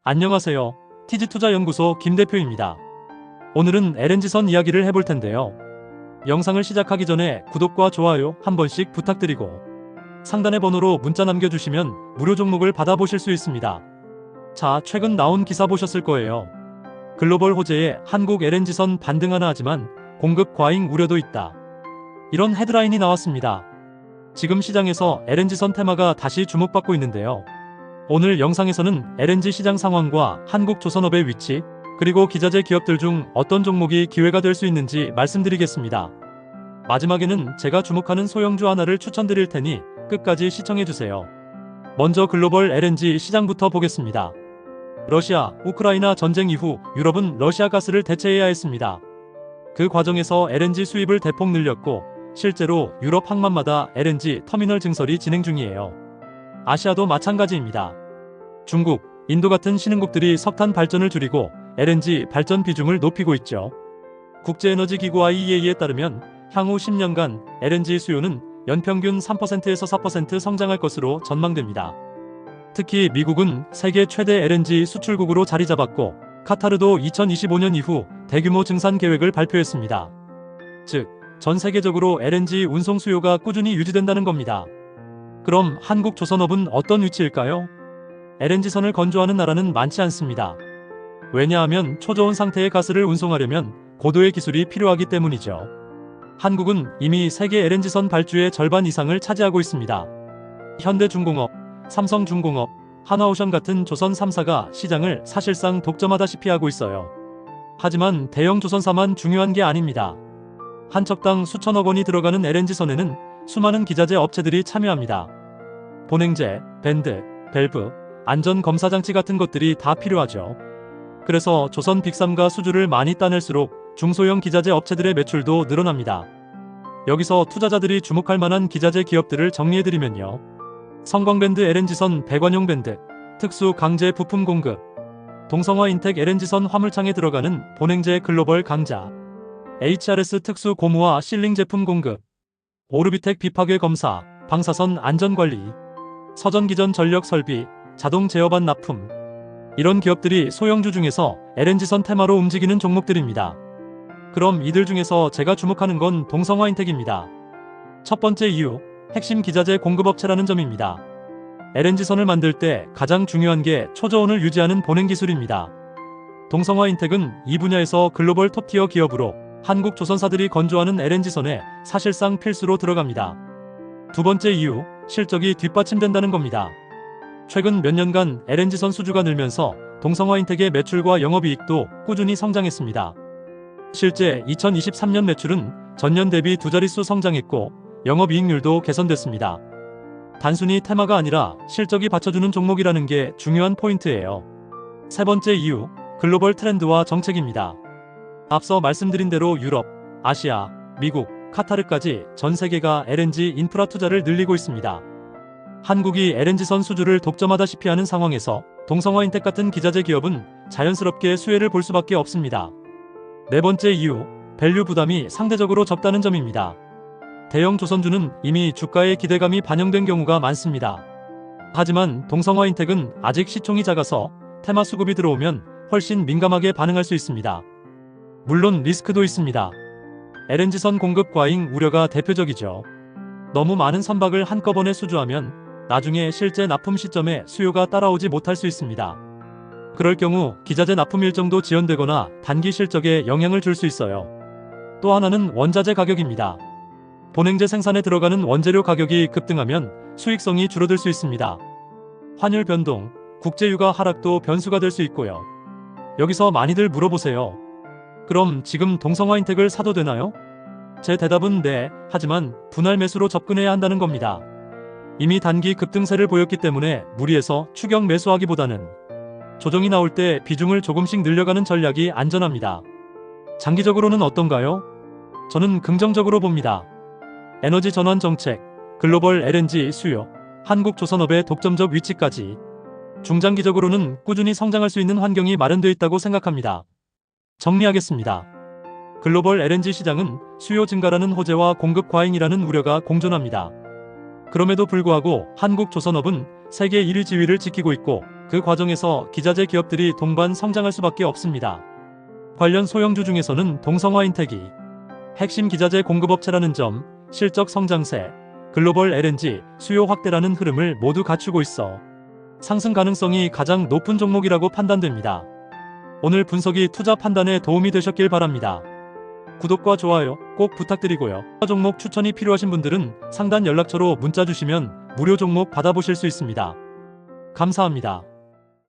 안녕하세요. TG투자연구소 김 대표입니다. 오늘은 LNG선 이야기를 해볼 텐데요. 영상을 시작하기 전에 구독과 좋아요 한 번씩 부탁드리고 상단의 번호로 문자 남겨주시면 무료 종목을 받아보실 수 있습니다. 자, 최근 나온 기사 보셨을 거예요. 글로벌 호재에 한국 LNG선 반등하나 하지만 공급 과잉 우려도 있다. 이런 헤드라인이 나왔습니다. 지금 시장에서 LNG선 테마가 다시 주목받고 있는데요. 오늘 영상에서는 LNG 시장 상황과 한국조선업의 위치, 그리고 기자재 기업들 중 어떤 종목이 기회가 될 수 있는지 말씀드리겠습니다. 마지막에는 제가 주목하는 소형주 하나를 추천드릴 테니 끝까지 시청해주세요. 먼저 글로벌 LNG 시장부터 보겠습니다. 러시아, 우크라이나 전쟁 이후 유럽은 러시아 가스를 대체해야 했습니다. 그 과정에서 LNG 수입을 대폭 늘렸고 실제로 유럽 항만마다 LNG 터미널 증설이 진행 중이에요. 아시아도 마찬가지입니다. 중국, 인도 같은 신흥국들이 석탄 발전을 줄이고 LNG 발전 비중을 높이고 있죠. 국제에너지기구 IEA에 따르면 향후 10년간 LNG 수요는 연평균 3%에서 4% 성장할 것으로 전망됩니다. 특히 미국은 세계 최대 LNG 수출국으로 자리 잡았고 카타르도 2025년 이후 대규모 증산 계획을 발표했습니다. 즉, 전 세계적으로 LNG 운송 수요가 꾸준히 유지된다는 겁니다. 그럼 한국조선업은 어떤 위치일까요? LNG선을 건조하는 나라는 많지 않습니다. 왜냐하면 초저온 상태의 가스를 운송하려면 고도의 기술이 필요하기 때문이죠. 한국은 이미 세계 LNG선 발주의 절반 이상을 차지하고 있습니다. 현대중공업, 삼성중공업, 한화오션 같은 조선 3사가 시장을 사실상 독점하다시피 하고 있어요. 하지만 대형 조선사만 중요한 게 아닙니다. 한 척당 수천억 원이 들어가는 LNG선에는 수많은 기자재 업체들이 참여합니다. 본행제, 밴드, 밸브, 안전검사장치 같은 것들이 다 필요하죠. 그래서 조선 빅3가 수주를 많이 따낼수록 중소형 기자재 업체들의 매출도 늘어납니다. 여기서 투자자들이 주목할 만한 기자재 기업들을 정리해드리면요. 성광밴드 LNG선 배관용 밴드, 특수 강제 부품 공급, 동성화인텍 LNG선 화물창에 들어가는 본행제 글로벌 강자, HRS 특수 고무화 실링 제품 공급, 오르비텍 비파괴 검사, 방사선 안전관리, 서전기전 전력 설비, 자동 제어반 납품. 이런 기업들이 소형주 중에서 LNG선 테마로 움직이는 종목들입니다. 그럼 이들 중에서 제가 주목하는 건 동성화인텍입니다. 첫 번째 이유, 핵심 기자재 공급업체라는 점입니다. LNG선을 만들 때 가장 중요한 게 초저온을 유지하는 본행 기술입니다. 동성화인텍은 이 분야에서 글로벌 톱티어 기업으로 한국 조선사들이 건조하는 LNG선에 사실상 필수로 들어갑니다. 두 번째 이유, 실적이 뒷받침된다는 겁니다. 최근 몇 년간 LNG선 수주가 늘면서 동성화인텍의 매출과 영업이익도 꾸준히 성장했습니다. 실제 2023년 매출은 전년 대비 두 자릿수 성장했고 영업이익률도 개선됐습니다. 단순히 테마가 아니라 실적이 받쳐주는 종목이라는 게 중요한 포인트예요. 세 번째 이유, 글로벌 트렌드와 정책입니다. 앞서 말씀드린 대로 유럽, 아시아, 미국, 카타르까지 전 세계가 LNG 인프라 투자를 늘리고 있습니다. 한국이 LNG선 수주를 독점하다시피 하는 상황에서 동성화인텍 같은 기자재 기업은 자연스럽게 수혜를 볼 수밖에 없습니다. 네 번째 이유, 밸류 부담이 상대적으로 적다는 점입니다. 대형 조선주는 이미 주가에 기대감이 반영된 경우가 많습니다. 하지만 동성화인텍은 아직 시총이 작아서 테마 수급이 들어오면 훨씬 민감하게 반응할 수 있습니다. 물론 리스크도 있습니다. LNG선 공급 과잉 우려가 대표적이죠. 너무 많은 선박을 한꺼번에 수주하면 나중에 실제 납품 시점에 수요가 따라오지 못할 수 있습니다. 그럴 경우 기자재 납품 일정도 지연되거나 단기 실적에 영향을 줄 수 있어요. 또 하나는 원자재 가격입니다. 본행제 생산에 들어가는 원재료 가격이 급등하면 수익성이 줄어들 수 있습니다. 환율 변동, 국제유가 하락도 변수가 될 수 있고요. 여기서 많이들 물어보세요. 그럼 지금 동성화인텍을 사도 되나요? 제 대답은 네, 하지만 분할 매수로 접근해야 한다는 겁니다. 이미 단기 급등세를 보였기 때문에 무리해서 추격 매수하기보다는 조정이 나올 때 비중을 조금씩 늘려가는 전략이 안전합니다. 장기적으로는 어떤가요? 저는 긍정적으로 봅니다. 에너지 전환 정책, 글로벌 LNG 수요, 한국 조선업의 독점적 위치까지 중장기적으로는 꾸준히 성장할 수 있는 환경이 마련되어 있다고 생각합니다. 정리하겠습니다. 글로벌 LNG 시장은 수요 증가라는 호재와 공급 과잉이라는 우려가 공존합니다. 그럼에도 불구하고 한국조선업은 세계 1위 지위를 지키고 있고 그 과정에서 기자재 기업들이 동반 성장할 수밖에 없습니다. 관련 소형주 중에서는 동성화인텍이 핵심 기자재 공급업체라는 점, 실적 성장세, 글로벌 LNG 수요 확대라는 흐름을 모두 갖추고 있어 상승 가능성이 가장 높은 종목이라고 판단됩니다. 오늘 분석이 투자 판단에 도움이 되셨길 바랍니다. 구독과 좋아요 꼭 부탁드리고요. 종목 추천이 필요하신 분들은 상단 연락처로 문자 주시면 무료 종목 받아보실 수 있습니다. 감사합니다.